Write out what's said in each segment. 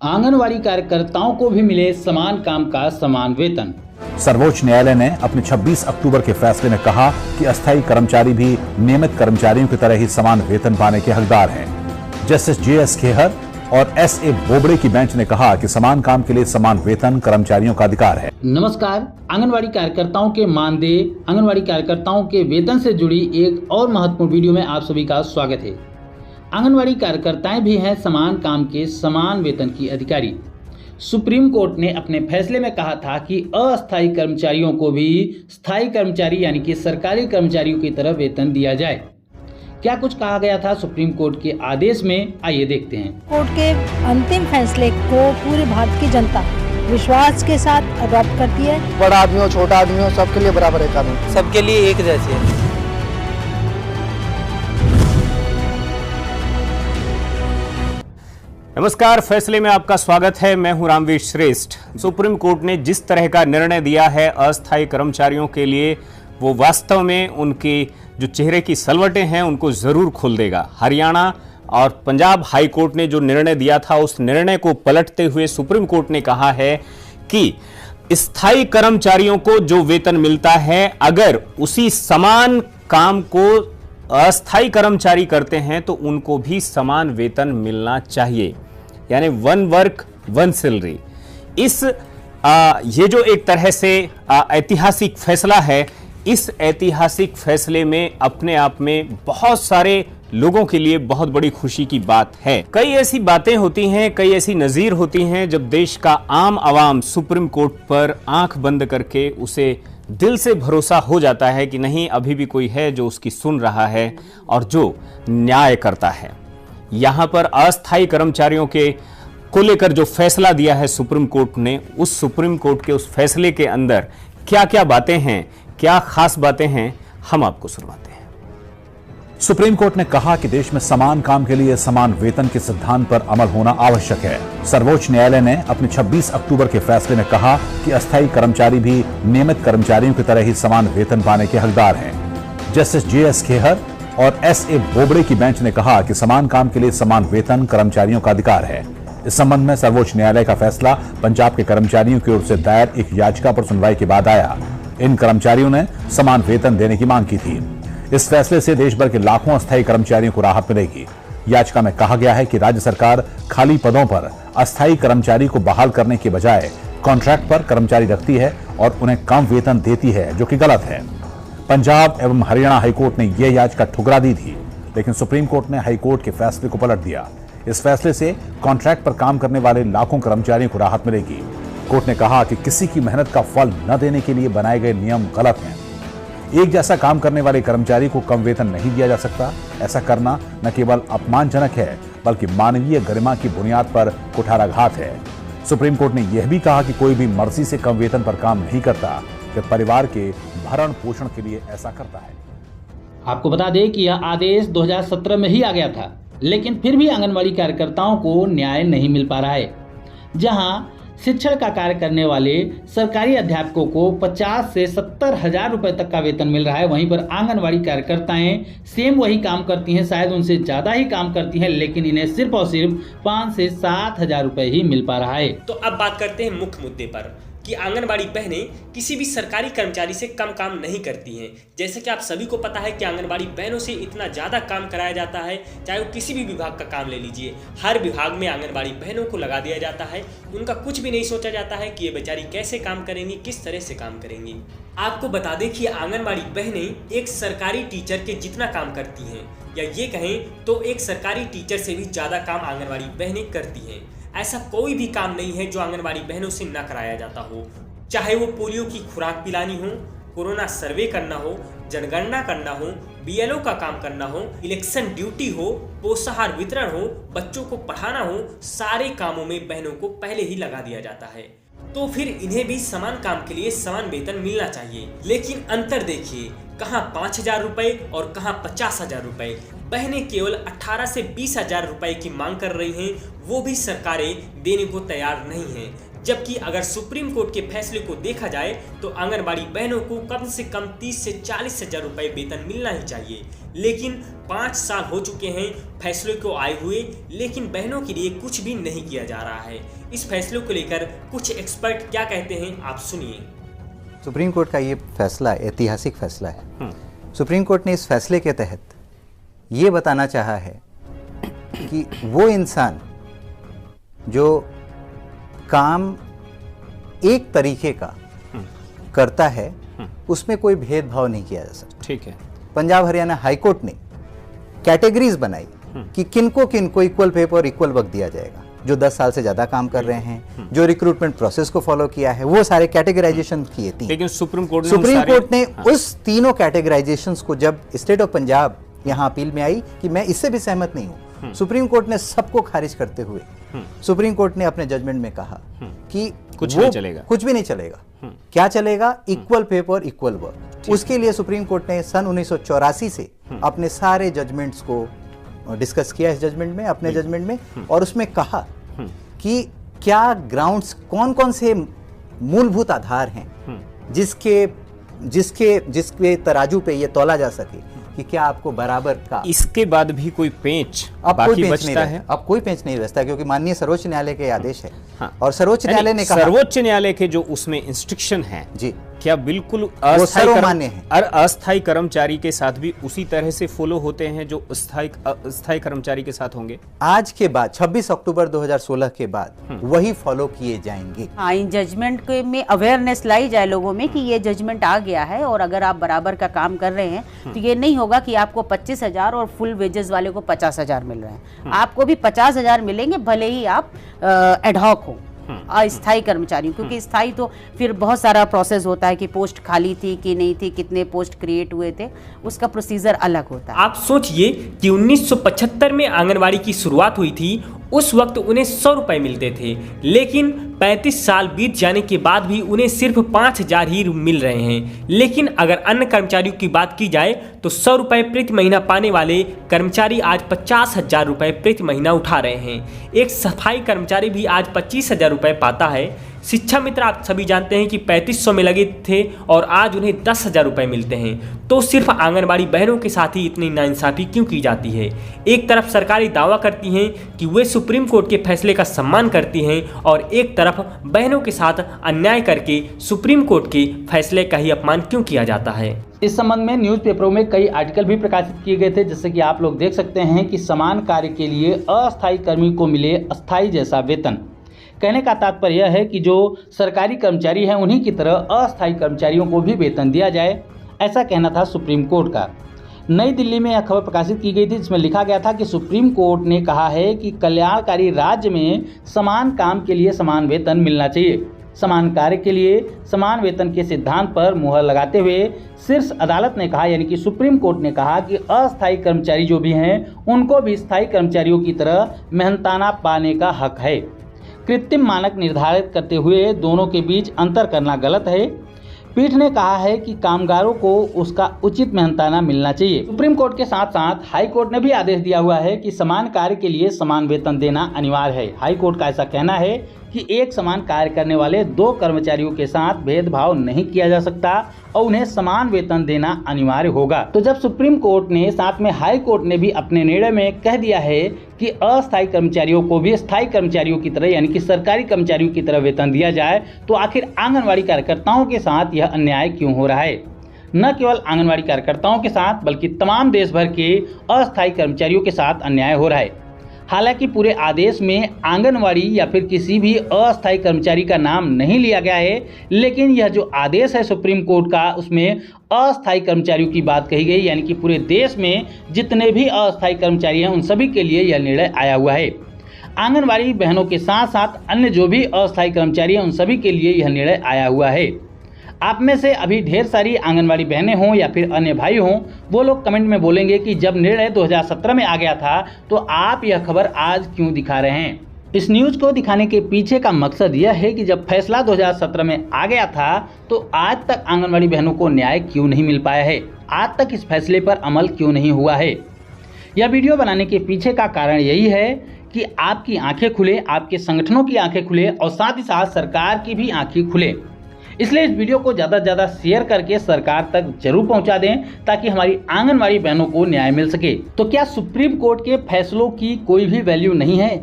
आंगनवाड़ी कार्यकर्ताओं को भी मिले समान काम का समान वेतन। सर्वोच्च न्यायालय ने अपने 26 अक्टूबर के फैसले में कहा कि अस्थायी कर्मचारी भी नियमित कर्मचारियों की तरह ही समान वेतन पाने के हकदार हैं। Justice JS. खेहर और S.A. बोबड़े की बेंच ने कहा कि समान काम के लिए समान वेतन कर्मचारियों का अधिकार है। नमस्कार। आंगनवाड़ी कार्यकर्ताओं के मानदेय, आंगनवाड़ी कार्यकर्ताओं के वेतन से जुड़ी एक और महत्वपूर्ण वीडियो में आप सभी का स्वागत है। आंगनवाड़ी कार्यकर्ताएं भी हैं समान काम के समान वेतन की अधिकारी। सुप्रीम कोर्ट ने अपने फैसले में कहा था कि अस्थायी कर्मचारियों को भी स्थायी कर्मचारी यानी कि सरकारी कर्मचारियों की तरह वेतन दिया जाए। क्या कुछ कहा गया था सुप्रीम कोर्ट के आदेश में, आइए देखते हैं। कोर्ट के अंतिम फैसले को पूरे भारत की जनता विश्वास के साथ अडॉप्ट करती है। बड़ा आदमी हो छोटा आदमी हो सबके लिए बराबर है कानून, सबके लिए एक जैसे है। नमस्कार, फैसले में आपका स्वागत है। मैं हूं रामवीर श्रेष्ठ। सुप्रीम कोर्ट ने जिस तरह का निर्णय दिया है अस्थायी कर्मचारियों के लिए, वो वास्तव में उनके जो चेहरे की सलवटें हैं उनको जरूर खोल देगा। हरियाणा और पंजाब हाई कोर्ट ने जो निर्णय दिया था, उस निर्णय को पलटते हुए सुप्रीम कोर्ट ने कहा है कि स्थायी कर्मचारियों को जो वेतन मिलता है, अगर उसी समान काम को अस्थायी कर्मचारी करते हैं तो उनको भी समान वेतन मिलना चाहिए, यानी वन वर्क वन सैलरी। ये जो एक तरह से ऐतिहासिक फैसला है, इस ऐतिहासिक फैसले में अपने आप में बहुत सारे लोगों के लिए बहुत बड़ी खुशी की बात है। कई ऐसी बातें होती हैं, कई ऐसी नज़ीर होती हैं जब देश का आम आवाम सुप्रीम कोर्ट पर आंख बंद करके उसे दिल से भरोसा हो जाता है कि नहीं, अभी भी कोई है जो उसकी सुन रहा है और जो न्याय करता है। यहां पर अस्थायी कर्मचारियों को लेकर जो फैसला दिया है सुप्रीम कोर्ट ने, उस सुप्रीम कोर्ट के उस फैसले के अंदर क्या क्या बातें हैं, क्या खास बातें हैं, हम आपको सुनवाते हैं। सुप्रीम कोर्ट ने कहा कि देश में समान काम के लिए समान वेतन के सिद्धांत पर अमल होना आवश्यक है। सर्वोच्च न्यायालय ने अपने 26 अक्टूबर के फैसले में कहा कि अस्थायी कर्मचारी भी नियमित कर्मचारियों की तरह ही समान वेतन पाने के हकदार हैं। Justice JS. खेहर और S.A. बोबड़े की बेंच ने कहा कि समान काम के लिए समान वेतन कर्मचारियों का अधिकार है। इस संबंध में सर्वोच्च न्यायालय का फैसला पंजाब के कर्मचारियों की ओर से दायर एक याचिका पर सुनवाई के बाद आया। इन कर्मचारियों ने समान वेतन देने की मांग की थी। इस फैसले से देश भर के लाखों अस्थायी कर्मचारियों को राहत मिलेगी। याचिका में कहा गया है कि राज्य सरकार खाली पदों पर अस्थायी कर्मचारी को बहाल करने के बजाय कॉन्ट्रैक्ट पर कर्मचारी रखती है और उन्हें कम वेतन देती है, जो कि गलत है। पंजाब एवं हरियाणा हाईकोर्ट ने यह याचिका ठुकरा दी थी, लेकिन सुप्रीम कोर्ट ने हाईकोर्ट के फैसले को पलट दिया। इस फैसले से कॉन्ट्रैक्ट पर काम करने वाले लाखों कर्मचारियों को राहत मिलेगी। कोर्ट ने कहा कि किसी की मेहनत का फल न देने के लिए बनाए गए नियम गलत हैं। एक जैसा काम करने वाले कर्मचारी को कम वेतन नहीं दिया जा सकता। ऐसा करना न केवल अपमानजनक है, बल्कि मानवीय गरिमा की बुनियाद पर कुठाराघात है। सुप्रीम कोर्ट ने यह भी कहा कि कोई भी मर्जी से कम वेतन पर काम नहीं करता, जब परिवार के भरण पोषण के लिए ऐसा करता है। आपको बता दें कि यह आदेश 2017 में ही आ गया था, लेकिन फिर भी आंगनवाड़ी कार्यकर्ताओं को न्याय नहीं मिल पा रहा है। जहां शिक्षण का कार्य करने वाले सरकारी अध्यापकों को 50 से 70 हजार रुपए तक का वेतन मिल रहा है, वहीं पर आंगनवाड़ी कार्यकर्ताएं सेम वही काम करती हैं, शायद उनसे ज़्यादा ही काम करती हैं, लेकिन इन्हें सिर्फ और सिर्फ 5 से 7 हजार रुपए ही मिल पा रहा है। तो अब बात करते हैं मुख्य मुद्दे पर कि आंगनबाड़ी बहनें किसी भी सरकारी कर्मचारी से कम काम नहीं करती हैं। जैसे कि आप सभी को पता है कि आंगनबाड़ी बहनों से इतना ज़्यादा काम कराया जाता है, चाहे वो किसी भी विभाग का काम ले लीजिए, हर विभाग में आंगनबाड़ी बहनों को लगा दिया जाता है। उनका कुछ भी नहीं सोचा जाता है कि ये बेचारी कैसे काम करेंगी, किस तरह से काम करेंगी। आपको बता दें कि आंगनबाड़ी बहनें एक सरकारी टीचर के जितना काम करती हैं, या ये कहें तो एक सरकारी टीचर से भी ज़्यादा काम आंगनबाड़ी बहनें करती हैं। ऐसा कोई भी काम नहीं है जो आंगनबाड़ी बहनों से न कराया जाता हो, चाहे वो पोलियो की खुराक पिलानी हो, कोरोना सर्वे करना हो, जनगणना करना हो, BLO का काम करना हो, इलेक्शन ड्यूटी हो, पोषाहार वितरण हो, बच्चों को पढ़ाना हो, सारे कामों में बहनों को पहले ही लगा दिया जाता है। तो फिर इन्हें भी समान काम के लिए समान वेतन मिलना चाहिए। लेकिन अंतर देखिए, कहाँ 5,000 रुपए और कहाँ 50,000 रुपए। बहनें केवल 18 से 20,000 रुपए की मांग कर रही हैं, वो भी सरकारें देने को तैयार नहीं हैं। जबकि अगर सुप्रीम कोर्ट के फैसले को देखा जाए तो आंगनबाड़ी बहनों को कम से कम 30 से 40 हजार रुपए वेतन मिलना ही चाहिए। लेकिन 5 साल हो चुके हैं फैसले को आए हुए, लेकिन बहनों के लिए कुछ भी नहीं किया जा रहा है। इस फैसले को लेकर कुछ एक्सपर्ट क्या कहते हैं, आप सुनिए। सुप्रीम कोर्ट का ये फैसला ऐतिहासिक फैसला है। सुप्रीम कोर्ट ने इस फैसले के तहत ये बताना चाहा है कि वो इंसान जो काम एक तरीके का करता है उसमें कोई भेदभाव नहीं किया जा सकता। ठीक है। पंजाब हरियाणा हाईकोर्ट ने कैटेगरीज बनाई कि किनको इक्वल पे और इक्वल वक्त दिया जाएगा। जो 10 साल से ज्यादा काम कर रहे हैं, जो रिक्रूटमेंट प्रोसेस को फॉलो किया है, वो सारे कैटेगराइजेशन किए थी। लेकिन सुप्रीम कोर्ट ने उस तीनों कैटेगराइजेशंस को, जब स्टेट ऑफ पंजाब यहाँ अपील में आई कि मैं इससे भी सहमत नहीं हूँ, सुप्रीम कोर्ट ने सबको खारिज करते हुए सुप्रीम कोर्ट ने अपने जजमेंट में कहा कि कुछ भी नहीं चलेगा। क्या चलेगा? इक्वल पे और इक्वल वर्क। उसके लिए सुप्रीम कोर्ट ने सन 1984 से अपने सारे जजमेंट्स को डिस्कस किया इस जजमेंट में, अपने जजमेंट में, और उसमें कहा कि क्या ग्राउंड्स, कौन कौन से मूलभूत आधार हैं जिसके तराजू पे ये तोला जा सके कि क्या आपको बराबर का। इसके बाद भी कोई पेंच बाकी बचता है? अब कोई पेंच नहीं बचता, क्योंकि माननीय सर्वोच्च न्यायालय के आदेश है। और सर्वोच्च न्यायालय ने कहा, सर्वोच्च न्यायालय के जो उसमें इंस्ट्रक्शन है जी, क्या बिल्कुल अस्थायी कर्मचारी के साथ भी उसी तरह से फॉलो होते हैं जो स्थायी कर्मचारी के साथ होंगे? आज के बाद 26 अक्टूबर 2016 के बाद वही फॉलो किए जाएंगे। हाँ, इन जजमेंट में अवेयरनेस लाई जाए लोगों में कि ये जजमेंट आ गया है, और अगर आप बराबर का काम कर रहे हैं तो ये नहीं होगा कि आपको 25,000 और फुल वेजेस वाले को 50,000 मिल रहे हैं। आपको भी 50,000 मिलेंगे, भले ही आप एडहॉक हो, अस्थायी कर्मचारियों, क्योंकि स्थायी तो फिर बहुत सारा प्रोसेस होता है कि पोस्ट खाली थी कि नहीं थी, कितने पोस्ट क्रिएट हुए थे, उसका प्रोसीजर अलग होता है। आप सोचिए कि 1975 में आंगनबाड़ी की शुरुआत हुई थी, उस वक्त उन्हें 100 रुपए मिलते थे, लेकिन 35 साल बीत जाने के बाद भी उन्हें सिर्फ 5,000 ही मिल रहे हैं। लेकिन अगर अन्य कर्मचारियों की बात की जाए तो 100 रुपए प्रति महीना पाने वाले कर्मचारी आज 50,000 रुपए प्रति महीना उठा रहे हैं। एक सफाई कर्मचारी भी आज 25,000 रुपए पाता है। शिक्षा मित्र आप सभी जानते हैं कि 3500 में लगे थे और आज उन्हें 10,000 रुपए मिलते हैं। तो सिर्फ आंगनबाड़ी बहनों के साथ ही इतनी नाइंसाफी क्यों की जाती है? एक तरफ सरकारी दावा करती हैं कि वे सुप्रीम कोर्ट के फैसले का सम्मान करती हैं, और एक तरफ बहनों के साथ अन्याय करके सुप्रीम कोर्ट के फैसले का ही अपमान क्यों किया जाता है? इस संबंध में न्यूज़पेपरों में कई आर्टिकल भी प्रकाशित किए गए थे, जैसे कि आप लोग देख सकते हैं कि समान कार्य के लिए अस्थायी कर्मी को मिले अस्थायी जैसा वेतन। कहने का तात्पर्य यह है कि जो सरकारी कर्मचारी हैं उन्हीं की तरह अस्थायी कर्मचारियों को भी वेतन दिया जाए, ऐसा कहना था सुप्रीम कोर्ट का। नई दिल्ली में यह खबर प्रकाशित की गई थी, जिसमें लिखा गया था कि सुप्रीम कोर्ट ने कहा है कि कल्याणकारी राज्य में समान काम के लिए समान वेतन मिलना चाहिए। समान कार्य के लिए समान वेतन के सिद्धांत पर मुहर लगाते हुए शीर्ष अदालत ने कहा, यानी कि सुप्रीम कोर्ट ने कहा कि अस्थायी कर्मचारी जो भी हैं उनको भी स्थायी कर्मचारियों की तरह मेहनताना पाने का हक है। कृत्रिम मानक निर्धारित करते हुए दोनों के बीच अंतर करना गलत है। पीठ ने कहा है कि कामगारों को उसका उचित मेहनताना मिलना चाहिए। सुप्रीम कोर्ट के साथ साथ हाई कोर्ट ने भी आदेश दिया हुआ है कि समान कार्य के लिए समान वेतन देना अनिवार्य है। हाई कोर्ट का ऐसा कहना है कि एक समान कार्य करने वाले 2 कर्मचारियों के साथ भेदभाव नहीं किया जा सकता और उन्हें समान वेतन देना अनिवार्य होगा। तो जब सुप्रीम कोर्ट ने साथ में हाई कोर्ट ने भी अपने निर्णय में कह दिया है कि अस्थायी कर्मचारियों को भी स्थायी कर्मचारियों की तरह, यानी कि सरकारी कर्मचारियों की तरह वेतन दिया जाए, तो आखिर आंगनवाड़ी कार्यकर्ताओं के साथ यह अन्याय क्यों हो रहा है? न केवल आंगनवाड़ी कार्यकर्ताओं के साथ बल्कि तमाम देश भर के अस्थायी कर्मचारियों के साथ अन्याय हो रहा है। हालांकि पूरे आदेश में आंगनवाड़ी या फिर किसी भी अस्थायी कर्मचारी का नाम नहीं लिया गया है, लेकिन यह जो आदेश है सुप्रीम कोर्ट का, उसमें अस्थायी कर्मचारियों की बात कही गई, यानी कि पूरे देश में जितने भी अस्थायी कर्मचारी हैं उन सभी के लिए यह निर्णय आया हुआ है। आंगनवाड़ी बहनों के साथ साथ अन्य जो भी अस्थायी कर्मचारी हैं उन सभी के लिए यह निर्णय आया हुआ है। आप में से अभी ढेर सारी आंगनवाड़ी बहनें हों या फिर अन्य भाई हों, वो लोग कमेंट में बोलेंगे कि जब निर्णय 2017 में आ गया था तो आप यह खबर आज क्यों दिखा रहे हैं। इस न्यूज़ को दिखाने के पीछे का मकसद यह है कि जब फैसला 2017 में आ गया था तो आज तक आंगनवाड़ी बहनों को न्याय क्यों नहीं मिल पाया है, आज तक इस फैसले पर अमल क्यों नहीं हुआ है। यह वीडियो बनाने के पीछे का कारण यही है कि आपकी आंखें खुले, आपके संगठनों की आंखें खुले और साथ ही साथ सरकार की भी आंखें खुले। इसलिए इस वीडियो को ज़्यादा से ज़्यादा शेयर करके सरकार तक जरूर पहुंचा दें ताकि हमारी आंगनवाड़ी बहनों को न्याय मिल सके। तो क्या सुप्रीम कोर्ट के फैसलों की कोई भी वैल्यू नहीं है?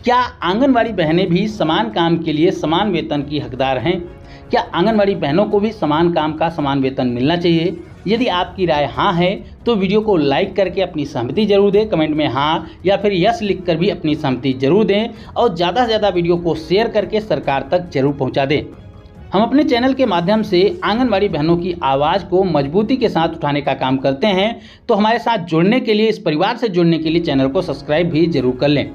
क्या आंगनवाड़ी बहनें भी समान काम के लिए समान वेतन की हकदार हैं? क्या आंगनवाड़ी बहनों को भी समान काम का समान वेतन मिलना चाहिए? यदि आपकी राय हाँ है तो वीडियो को लाइक करके अपनी सहमति जरूर दें, कमेंट में हाँ या फिर यस लिखकर भी अपनी सहमति जरूर दें और ज़्यादा से ज़्यादा वीडियो को शेयर करके सरकार तक जरूर पहुँचा दें। हम अपने चैनल के माध्यम से आंगनवाड़ी बहनों की आवाज़ को मजबूती के साथ उठाने का काम करते हैं, तो हमारे साथ जुड़ने के लिए, इस परिवार से जुड़ने के लिए चैनल को सब्सक्राइब भी जरूर कर लें।